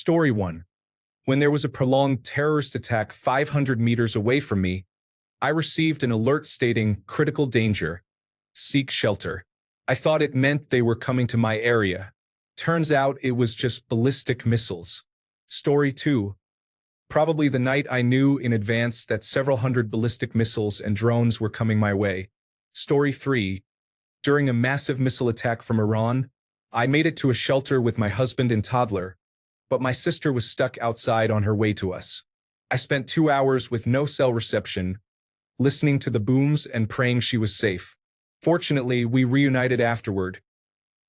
Story 1. When there was a prolonged terrorist attack 500 meters away from me, I received an alert stating critical danger. Seek shelter. I thought it meant they were coming to my area. Turns out it was just ballistic missiles. Story 2. Probably the night I knew in advance that several hundred ballistic missiles and drones were coming my way. Story 3. During a massive missile attack from Iran, I made it to a shelter with my husband and toddler, but my sister was stuck outside on her way to us. I spent 2 hours with no cell reception, listening to the booms and praying she was safe. Fortunately, we reunited afterward.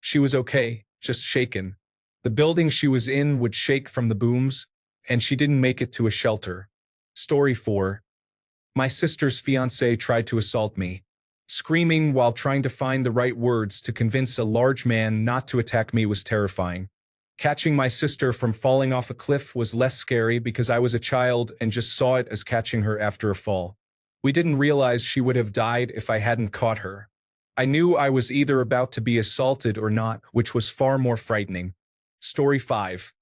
She was okay, just shaken. The building she was in would shake from the booms, and she didn't make it to a shelter. Story 4. My sister's fiancé tried to assault me. Screaming while trying to find the right words to convince a large man not to attack me was terrifying. Catching my sister from falling off a cliff was less scary because I was a child and just saw it as catching her after a fall. We didn't realize she would have died if I hadn't caught her. I knew I was either about to be assaulted or not, which was far more frightening. Story 5.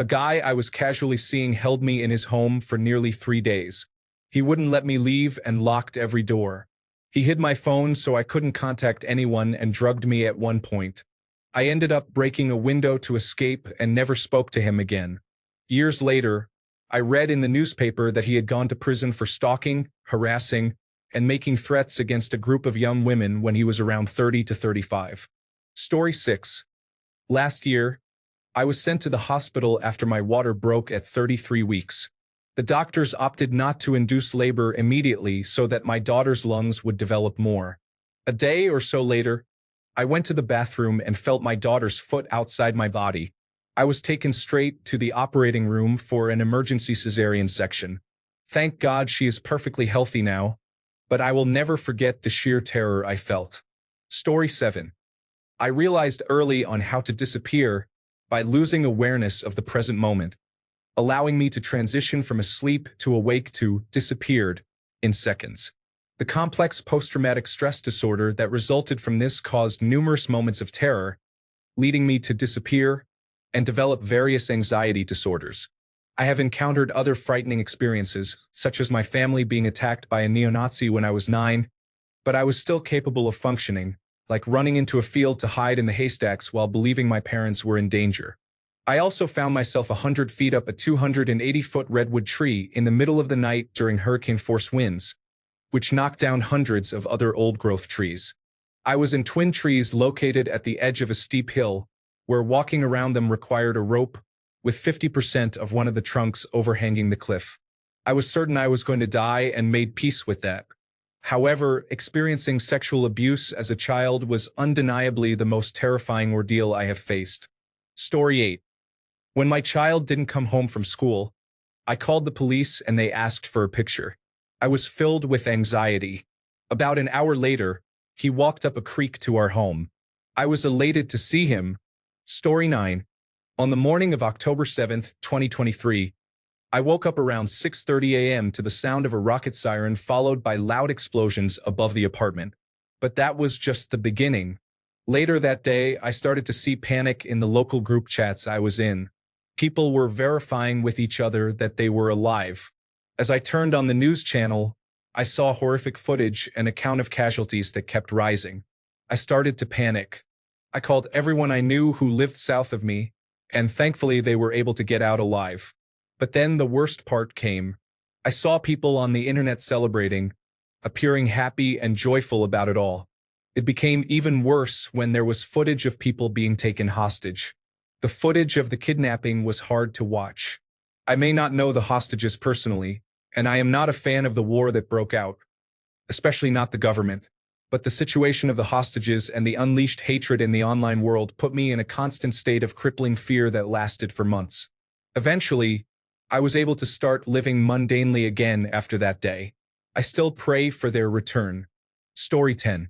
A guy I was casually seeing held me in his home for nearly 3 days. He wouldn't let me leave and locked every door. He hid my phone so I couldn't contact anyone and drugged me at one point. I ended up breaking a window to escape and never spoke to him again. Years later, I read in the newspaper that he had gone to prison for stalking, harassing, and making threats against a group of young women when he was around 30 to 35. Story 6. Last year, I was sent to the hospital after my water broke at 33 weeks. The doctors opted not to induce labor immediately so that my daughter's lungs would develop more. A day or so later, I went to the bathroom and felt my daughter's foot outside my body. I was taken straight to the operating room for an emergency cesarean section. Thank God she is perfectly healthy now, but I will never forget the sheer terror I felt. Story 7. I realized early on how to disappear by losing awareness of the present moment, allowing me to transition from asleep to awake to disappeared in seconds. The complex post-traumatic stress disorder that resulted from this caused numerous moments of terror, leading me to disappear and develop various anxiety disorders. I have encountered other frightening experiences, such as my family being attacked by a neo-Nazi when I was 9, but I was still capable of functioning, like running into a field to hide in the haystacks while believing my parents were in danger. I also found myself 100 feet up a 280-foot redwood tree in the middle of the night during hurricane-force winds, which knocked down hundreds of other old-growth trees. I was in twin trees located at the edge of a steep hill, where walking around them required a rope, with 50% of one of the trunks overhanging the cliff. I was certain I was going to die and made peace with that. However, experiencing sexual abuse as a child was undeniably the most terrifying ordeal I have faced. Story 8. When my child didn't come home from school, I called the police and they asked for a picture. I was filled with anxiety. About an hour later, he walked up a creek to our home. I was elated to see him. Story 9. On the morning of October 7, 2023, I woke up around 6:30 a.m. to the sound of a rocket siren followed by loud explosions above the apartment. But that was just the beginning. Later that day, I started to see panic in the local group chats I was in. People were verifying with each other that they were alive. As I turned on the news channel, I saw horrific footage and a count of casualties that kept rising. I started to panic. I called everyone I knew who lived south of me, and thankfully they were able to get out alive. But then the worst part came. I saw people on the internet celebrating, appearing happy and joyful about it all. It became even worse when there was footage of people being taken hostage. The footage of the kidnapping was hard to watch. I may not know the hostages personally, and I am not a fan of the war that broke out, especially not the government. But the situation of the hostages and the unleashed hatred in the online world put me in a constant state of crippling fear that lasted for months. Eventually, I was able to start living mundanely again after that day. I still pray for their return. Story 10.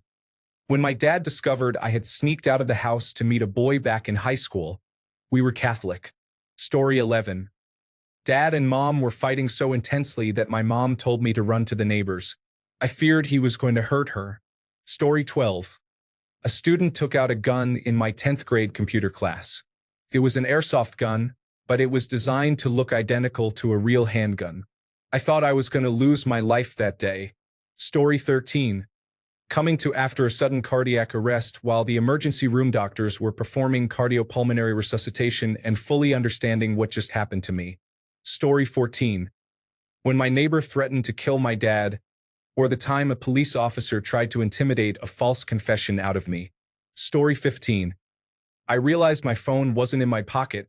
When my dad discovered I had sneaked out of the house to meet a boy back in high school, we were Catholic. Story 11. Dad and Mom were fighting so intensely that my mom told me to run to the neighbors. I feared he was going to hurt her. Story 12. A student took out a gun in my 10th grade computer class. It was an airsoft gun, but it was designed to look identical to a real handgun. I thought I was going to lose my life that day. Story 13. Coming to after a sudden cardiac arrest while the emergency room doctors were performing cardiopulmonary resuscitation and fully understanding what just happened to me. Story 14. When my neighbor threatened to kill my dad, or the time a police officer tried to intimidate a false confession out of me. Story 15. I realized my phone wasn't in my pocket,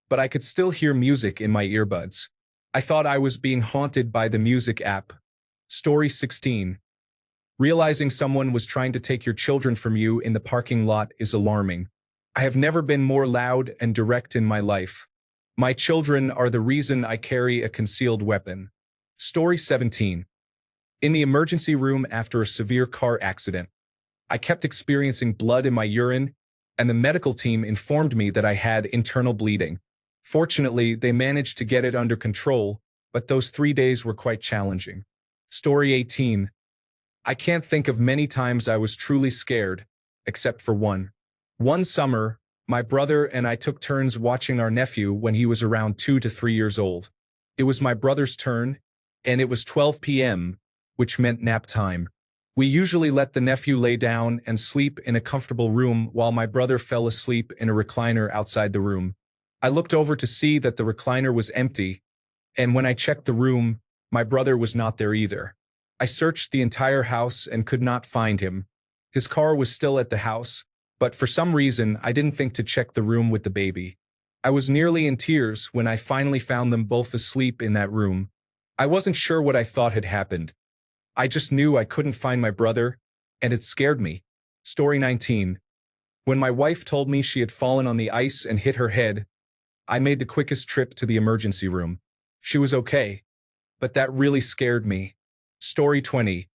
but I could still hear music in my earbuds. I thought I was being haunted by the music app. Story 16. Realizing someone was trying to take your children from you in the parking lot is alarming. I have never been more loud and direct in my life. My children are the reason I carry a concealed weapon. Story 17. In the emergency room after a severe car accident, I kept experiencing blood in my urine, and the medical team informed me that I had internal bleeding. Fortunately, they managed to get it under control, but those 3 days were quite challenging. Story 18. I can't think of many times I was truly scared, except for one. One summer, my brother and I took turns watching our nephew when he was around 2 to 3 years old. It was my brother's turn, and it was 12 p.m., which meant nap time. We usually let the nephew lay down and sleep in a comfortable room while my brother fell asleep in a recliner outside the room. I looked over to see that the recliner was empty, and when I checked the room, my brother was not there either. I searched the entire house and could not find him. His car was still at the house, but for some reason I didn't think to check the room with the baby. I was nearly in tears when I finally found them both asleep in that room. I wasn't sure what I thought had happened. I just knew I couldn't find my brother, and it scared me. Story 19. When my wife told me she had fallen on the ice and hit her head, I made the quickest trip to the emergency room. She was okay, but that really scared me. Story 20.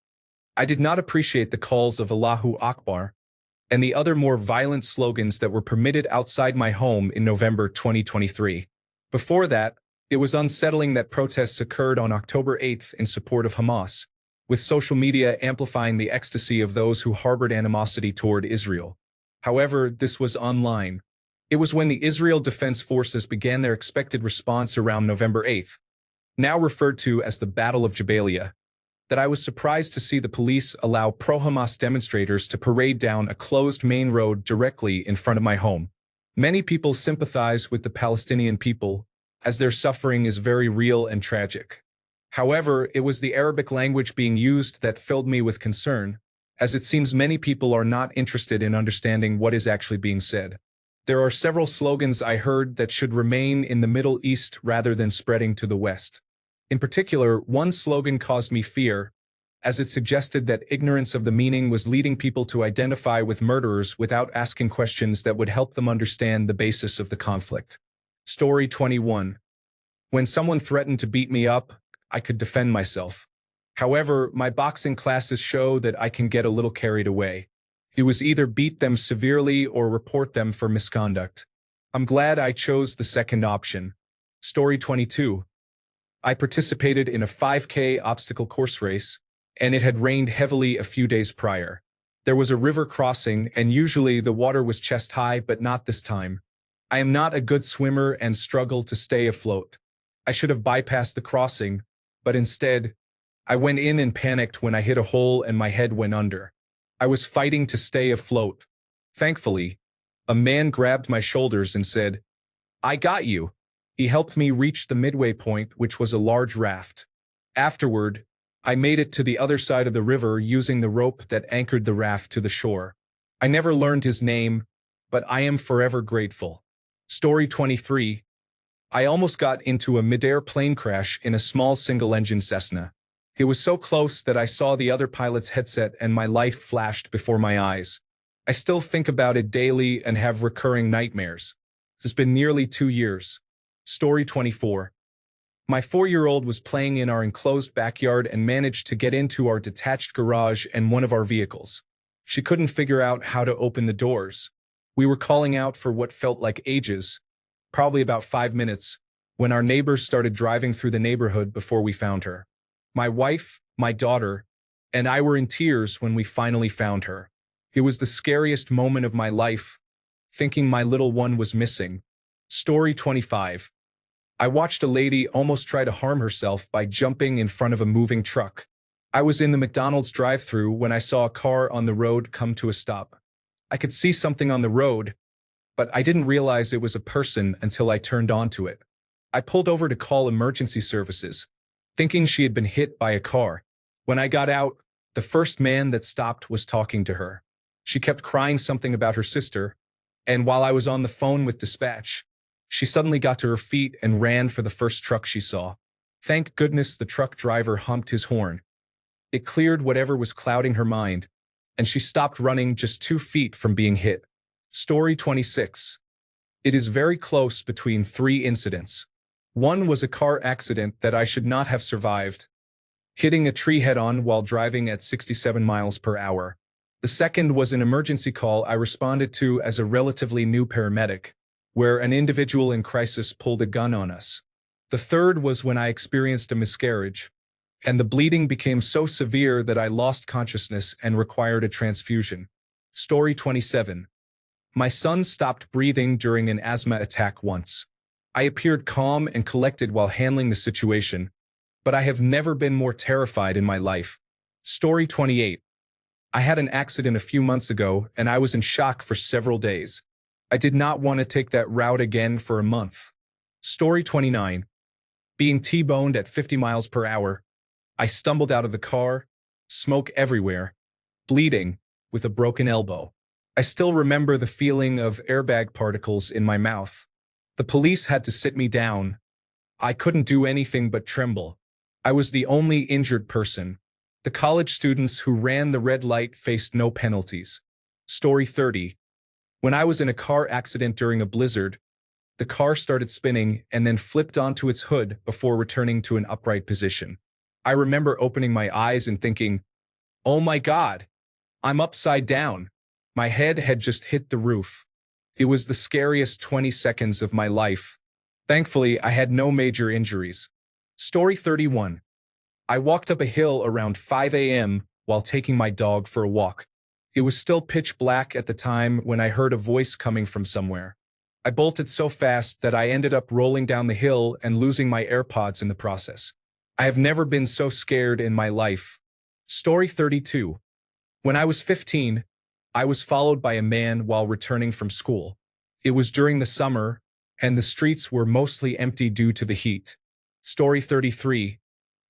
I did not appreciate the calls of Allahu Akbar and the other more violent slogans that were permitted outside my home in November 2023. Before that, it was unsettling that protests occurred on October 8th in support of Hamas, with social media amplifying the ecstasy of those who harbored animosity toward Israel. However, this was online. It was when the Israel Defense Forces began their expected response around November 8th, now referred to as the Battle of Jabalia, that I was surprised to see the police allow pro-Hamas demonstrators to parade down a closed main road directly in front of my home. Many people sympathize with the Palestinian people, as their suffering is very real and tragic. However, it was the Arabic language being used that filled me with concern, as it seems many people are not interested in understanding what is actually being said. There are several slogans I heard that should remain in the Middle East rather than spreading to the West. In particular, one slogan caused me fear, as it suggested that ignorance of the meaning was leading people to identify with murderers without asking questions that would help them understand the basis of the conflict. Story 21. When someone threatened to beat me up, I could defend myself. However, my boxing classes show that I can get a little carried away. It was either beat them severely or report them for misconduct. I'm glad I chose the second option. Story 22. I participated in a 5K obstacle course race, and it had rained heavily a few days prior. There was a river crossing, and usually the water was chest high, but not this time. I am not a good swimmer and struggle to stay afloat. I should have bypassed the crossing, but instead, I went in and panicked when I hit a hole and my head went under. I was fighting to stay afloat. Thankfully, a man grabbed my shoulders and said, "I got you." He helped me reach the midway point, which was a large raft. Afterward, I made it to the other side of the river using the rope that anchored the raft to the shore. I never learned his name, but I am forever grateful. Story 23. I almost got into a mid-air plane crash in a small single-engine Cessna. It was so close that I saw the other pilot's headset and my life flashed before my eyes. I still think about it daily and have recurring nightmares. It's been nearly 2 years. Story 24. My 4-year-old was playing in our enclosed backyard and managed to get into our detached garage and one of our vehicles. She couldn't figure out how to open the doors. We were calling out for what felt like ages, probably about 5 minutes, when our neighbors started driving through the neighborhood before we found her. My wife, my daughter, and I were in tears when we finally found her. It was the scariest moment of my life, thinking my little one was missing. Story 25. I watched a lady almost try to harm herself by jumping in front of a moving truck. I was in the McDonald's drive-thru when I saw a car on the road come to a stop. I could see something on the road, but I didn't realize it was a person until I turned onto it. I pulled over to call emergency services, thinking she had been hit by a car. When I got out, the first man that stopped was talking to her. She kept crying something about her sister, and while I was on the phone with dispatch, she suddenly got to her feet and ran for the first truck she saw. Thank goodness the truck driver humped his horn. It cleared whatever was clouding her mind, and she stopped running just 2 feet from being hit. Story 26. It is very close between 3 incidents. One was a car accident that I should not have survived, hitting a tree head-on while driving at 67 miles per hour. The second was an emergency call I responded to as a relatively new paramedic, where an individual in crisis pulled a gun on us. The third was when I experienced a miscarriage, and the bleeding became so severe that I lost consciousness and required a transfusion. Story 27. My son stopped breathing during an asthma attack once. I appeared calm and collected while handling the situation, but I have never been more terrified in my life. Story 28. I had an accident a few months ago, and I was in shock for several days. I did not want to take that route again for a month. Story 29. Being T-boned at 50 miles per hour, I stumbled out of the car, smoke everywhere, bleeding, with a broken elbow. I still remember the feeling of airbag particles in my mouth. The police had to sit me down. I couldn't do anything but tremble. I was the only injured person. The college students who ran the red light faced no penalties. Story 30. When I was in a car accident during a blizzard, the car started spinning and then flipped onto its hood before returning to an upright position. I remember opening my eyes and thinking, "Oh my God, I'm upside down." My head had just hit the roof. It was the scariest 20 seconds of my life. Thankfully, I had no major injuries. Story 31. I walked up a hill around 5 a.m. while taking my dog for a walk. It was still pitch black at the time when I heard a voice coming from somewhere. I bolted so fast that I ended up rolling down the hill and losing my AirPods in the process. I have never been so scared in my life. Story 32. When I was 15, I was followed by a man while returning from school. It was during the summer, and the streets were mostly empty due to the heat. Story 33.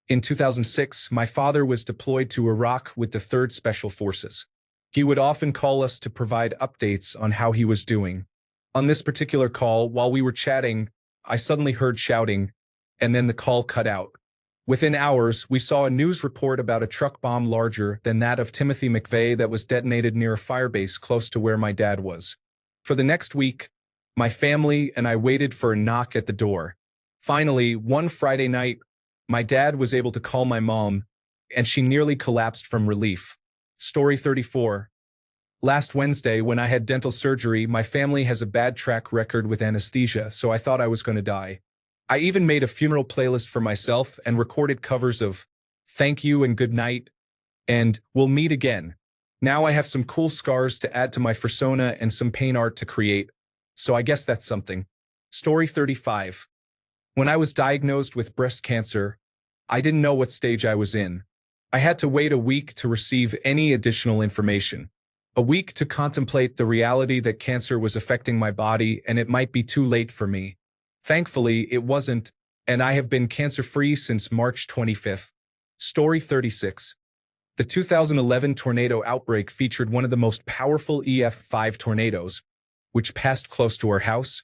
In 2006, my father was deployed to Iraq with the 3rd Special Forces. He would often call us to provide updates on how he was doing. On this particular call, while we were chatting, I suddenly heard shouting, and then the call cut out. Within hours, we saw a news report about a truck bomb larger than that of Timothy McVeigh that was detonated near a firebase close to where my dad was. For the next week, my family and I waited for a knock at the door. Finally, one Friday night, my dad was able to call my mom, and she nearly collapsed from relief. Story 34. Last Wednesday, when I had dental surgery, my family has a bad track record with anesthesia, so I thought I was going to die. I even made a funeral playlist for myself and recorded covers of Thank You and Good Night and We'll Meet Again. Now I have some cool scars to add to my persona and some paint art to create, so I guess that's something. Story 35. When I was diagnosed with breast cancer, I didn't know what stage I was in. I had to wait a week to receive any additional information. A week to contemplate the reality that cancer was affecting my body and it might be too late for me. Thankfully, it wasn't, and I have been cancer-free since March 25th. Story 36. The 2011 tornado outbreak featured one of the most powerful EF5 tornadoes, which passed close to our house,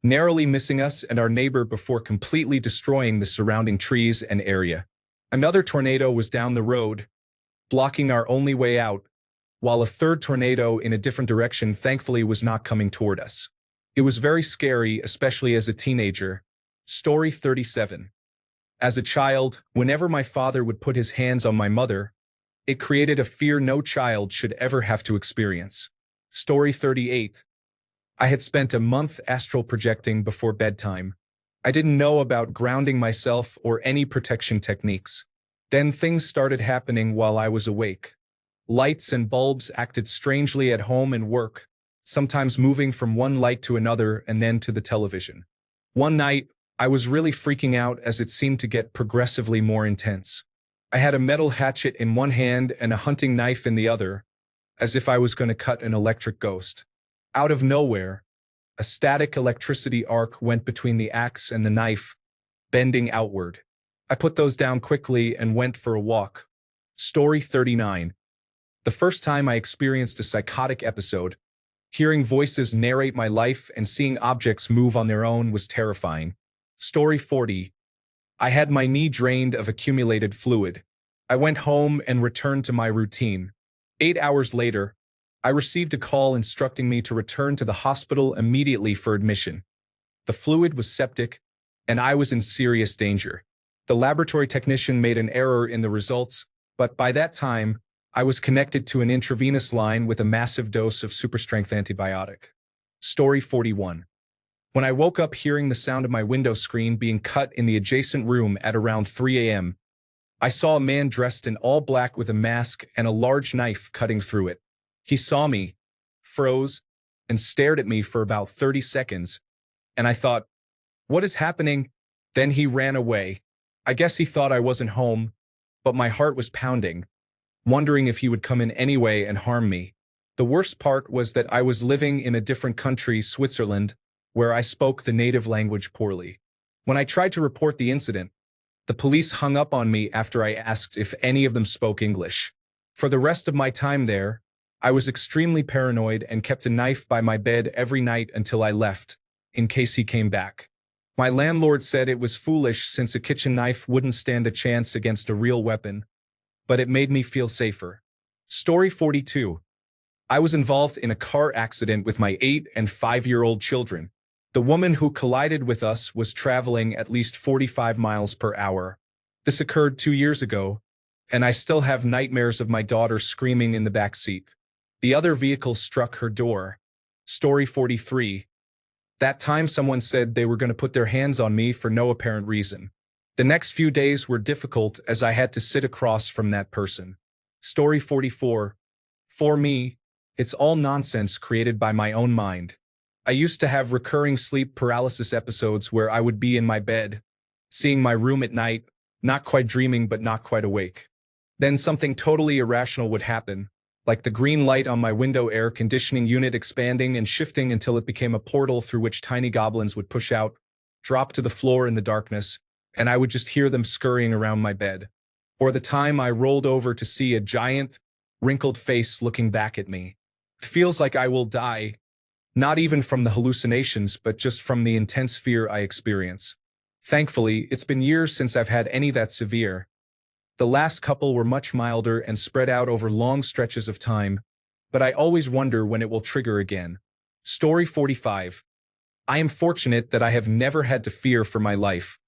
narrowly missing us and our neighbor before completely destroying the surrounding trees and area. Another tornado was down the road, blocking our only way out, while a third tornado in a different direction thankfully was not coming toward us. It was very scary, especially as a teenager. Story 37. As a child, whenever my father would put his hands on my mother, it created a fear no child should ever have to experience. Story 38. I had spent a month astral projecting before bedtime. I didn't know about grounding myself or any protection techniques. Then things started happening while I was awake. Lights and bulbs acted strangely at home and work, sometimes moving from one light to another and then to the television. One night, I was really freaking out as it seemed to get progressively more intense. I had a metal hatchet in one hand and a hunting knife in the other, as if I was going to cut an electric ghost. Out of nowhere, a static electricity arc went between the axe and the knife, bending outward. I put those down quickly and went for a walk. Story 39. The first time I experienced a psychotic episode, hearing voices narrate my life and seeing objects move on their own was terrifying. Story 40. I had my knee drained of accumulated fluid. I went home and returned to my routine. 8 hours later, I received a call instructing me to return to the hospital immediately for admission. The fluid was septic, and I was in serious danger. The laboratory technician made an error in the results, but by that time, I was connected to an intravenous line with a massive dose of super-strength antibiotic. Story 41. When I woke up hearing the sound of my window screen being cut in the adjacent room at around 3 a.m., I saw a man dressed in all black with a mask and a large knife cutting through it. He saw me, froze, and stared at me for about 30 seconds, and I thought, what is happening? Then he ran away. I guess he thought I wasn't home, but my heart was pounding, wondering if he would come in anyway and harm me. The worst part was that I was living in a different country, Switzerland, where I spoke the native language poorly. When I tried to report the incident, the police hung up on me after I asked if any of them spoke English. For the rest of my time there, I was extremely paranoid and kept a knife by my bed every night until I left, in case he came back. My landlord said it was foolish since a kitchen knife wouldn't stand a chance against a real weapon, but it made me feel safer. Story 42. I was involved in a car accident with my 8 and 5-year-old children. The woman who collided with us was traveling at least 45 miles per hour. This occurred 2 years ago, and I still have nightmares of my daughter screaming in the back seat. The other vehicle struck her door. Story 43. That time someone said they were going to put their hands on me for no apparent reason. The next few days were difficult as I had to sit across from that person. Story 44. For me, it's all nonsense created by my own mind. I used to have recurring sleep paralysis episodes where I would be in my bed, seeing my room at night, not quite dreaming but not quite awake. Then something totally irrational would happen, like the green light on my window air conditioning unit expanding and shifting until it became a portal through which tiny goblins would push out, drop to the floor in the darkness, and I would just hear them scurrying around my bed. Or the time I rolled over to see a giant, wrinkled face looking back at me. It feels like I will die, not even from the hallucinations, but just from the intense fear I experience. Thankfully, it's been years since I've had any that severe. The last couple were much milder and spread out over long stretches of time, but I always wonder when it will trigger again. Story 45. I am fortunate that I have never had to fear for my life.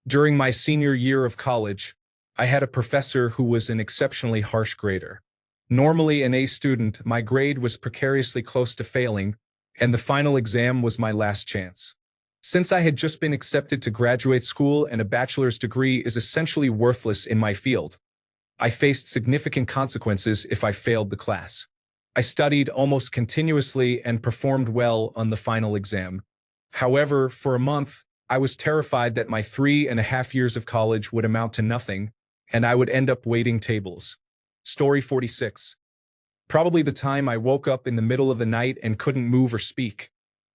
During my senior year of college, I had a professor who was an exceptionally harsh grader. Normally an A student, my grade was precariously close to failing, and the final exam was my last chance. Since I had just been accepted to graduate school and a bachelor's degree is essentially worthless in my field, I faced significant consequences if I failed the class. I studied almost continuously and performed well on the final exam. However, for a month, I was terrified that my 3.5 years of college would amount to nothing, and I would end up waiting tables. Story 46. Probably the time I woke up in the middle of the night and couldn't move or speak,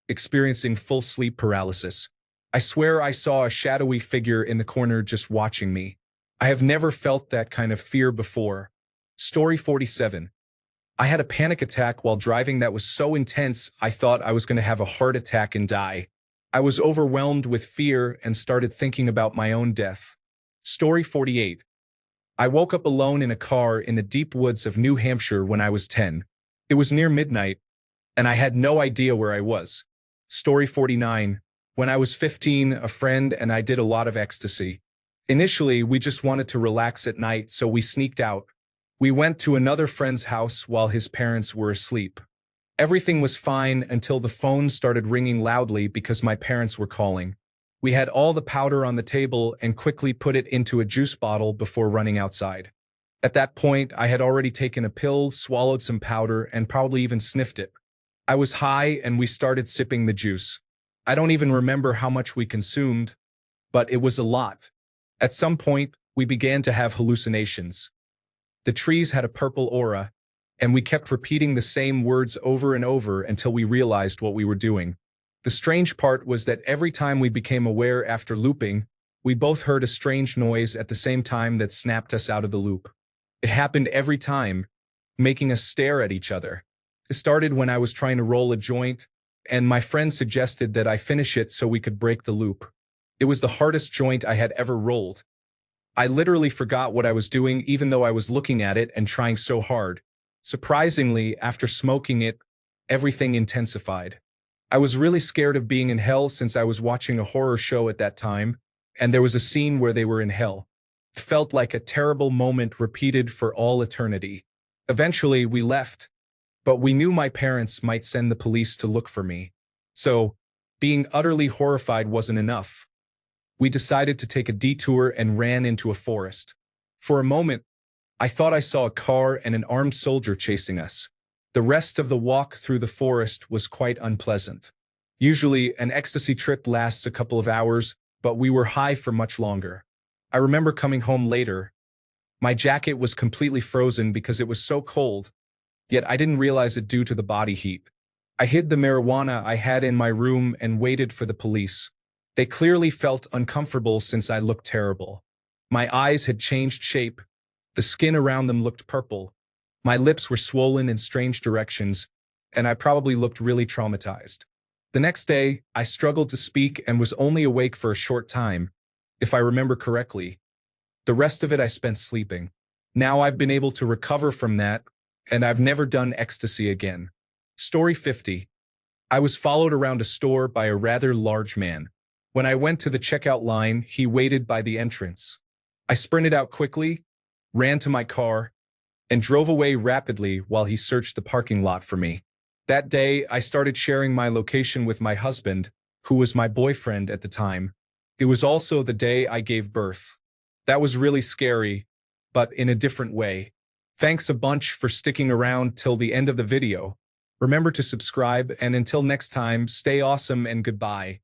experiencing full sleep paralysis. I swear I saw a shadowy figure in the corner just watching me. I have never felt that kind of fear before. Story 47. I had a panic attack while driving that was so intense I thought I was going to have a heart attack and die. I was overwhelmed with fear and started thinking about my own death. Story 48. I woke up alone in a car in the deep woods of New Hampshire when I was 10. It was near midnight, and I had no idea where I was. Story 49. When I was 15, a friend and I did a lot of ecstasy. Initially, we just wanted to relax at night, so we sneaked out. We went to another friend's house while his parents were asleep. Everything was fine until the phone started ringing loudly because my parents were calling. We had all the powder on the table and quickly put it into a juice bottle before running outside. At that point, I had already taken a pill, swallowed some powder, and probably even sniffed it. I was high and we started sipping the juice. I don't even remember how much we consumed, but it was a lot. At some point, we began to have hallucinations. The trees had a purple aura, and we kept repeating the same words over and over until we realized what we were doing. The strange part was that every time we became aware after looping, we both heard a strange noise at the same time that snapped us out of the loop. It happened every time, making us stare at each other. It started when I was trying to roll a joint, and my friend suggested that I finish it so we could break the loop. It was the hardest joint I had ever rolled. I literally forgot what I was doing even though I was looking at it and trying so hard. Surprisingly, after smoking it, everything intensified. I was really scared of being in hell since I was watching a horror show at that time, and there was a scene where they were in hell. It felt like a terrible moment repeated for all eternity. Eventually, we left, but we knew my parents might send the police to look for me. So, being utterly horrified wasn't enough. We decided to take a detour and ran into a forest. For a moment, I thought I saw a car and an armed soldier chasing us. The rest of the walk through the forest was quite unpleasant. Usually, an ecstasy trip lasts a couple of hours, but we were high for much longer. I remember coming home later. My jacket was completely frozen because it was so cold, yet I didn't realize it due to the body heat. I hid the marijuana I had in my room and waited for the police. They clearly felt uncomfortable since I looked terrible. My eyes had changed shape. The skin around them looked purple. My lips were swollen in strange directions, and I probably looked really traumatized. The next day, I struggled to speak and was only awake for a short time, if I remember correctly. The rest of it I spent sleeping. Now I've been able to recover from that, and I've never done ecstasy again. Story 50. I was followed around a store by a rather large man. When I went to the checkout line, he waited by the entrance. I sprinted out quickly, ran to my car, and drove away rapidly while he searched the parking lot for me. That day, I started sharing my location with my husband, who was my boyfriend at the time. It was also the day I gave birth. That was really scary, but in a different way. Thanks a bunch for sticking around till the end of the video. Remember to subscribe, and until next time, stay awesome and goodbye.